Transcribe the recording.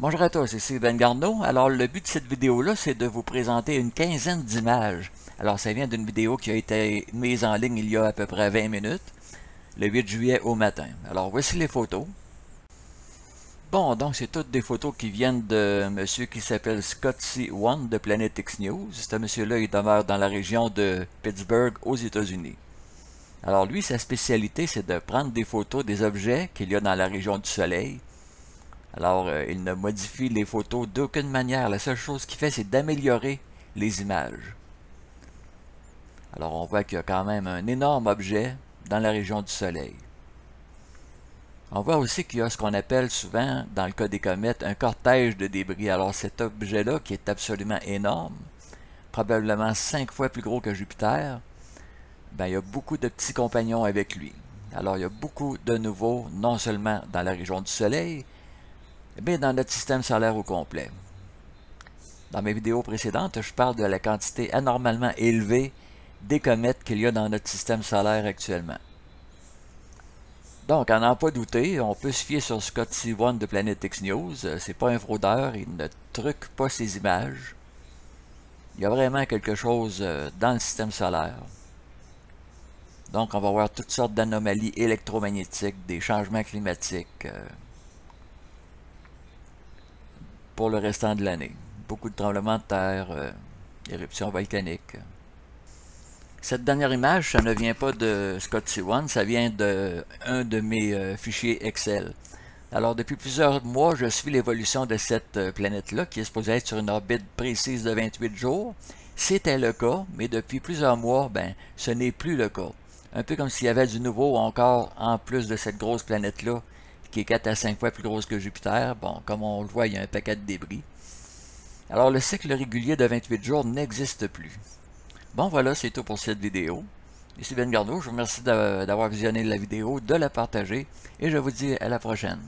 Bonjour à tous, ici Ben Garneau. Alors, le but de cette vidéo-là, c'est de vous présenter une quinzaine d'images. Alors, ça vient d'une vidéo qui a été mise en ligne il y a à peu près 20 minutes, le 8 juillet au matin. Alors, voici les photos. Bon, donc, c'est toutes des photos qui viennent de monsieur qui s'appelle Scott C. One de Planet X News. Ce monsieur-là, il demeure dans la région de Pittsburgh, aux États-Unis. Alors, lui, sa spécialité, c'est de prendre des photos des objets qu'il y a dans la région du Soleil. Alors, il ne modifie les photos d'aucune manière. La seule chose qu'il fait, c'est d'améliorer les images. Alors, on voit qu'il y a quand même un énorme objet dans la région du Soleil. On voit aussi qu'il y a ce qu'on appelle souvent, dans le cas des comètes, un cortège de débris. Alors, cet objet-là, qui est absolument énorme, probablement 5 fois plus gros que Jupiter, ben, il y a beaucoup de petits compagnons avec lui. Alors, il y a beaucoup de nouveaux, non seulement dans la région du Soleil, mais dans notre système solaire au complet. Dans mes vidéos précédentes, je parle de la quantité anormalement élevée des comètes qu'il y a dans notre système solaire actuellement. Donc, à n'en pas douter, on peut se fier sur Scott C. One de Planet X News. C'est pas un fraudeur, il ne truque pas ses images. Il y a vraiment quelque chose dans le système solaire. Donc, on va voir toutes sortes d'anomalies électromagnétiques, des changements climatiques pour le restant de l'année. Beaucoup de tremblements de terre, éruptions volcaniques. Cette dernière image, ça ne vient pas de Scott C. One, ça vient d'un de mes fichiers Excel. Alors, depuis plusieurs mois, je suis l'évolution de cette planète-là, qui est supposée être sur une orbite précise de 28 jours. C'était le cas, mais depuis plusieurs mois, ben, ce n'est plus le cas. Un peu comme s'il y avait du nouveau encore en plus de cette grosse planète-là, qui est 4 à 5 fois plus grosse que Jupiter. Bon, comme on le voit, il y a un paquet de débris. Alors, le cycle régulier de 28 jours n'existe plus. Bon, voilà, c'est tout pour cette vidéo. Ici Ben Garneau, je vous remercie d'avoir visionné la vidéo, de la partager, et je vous dis à la prochaine.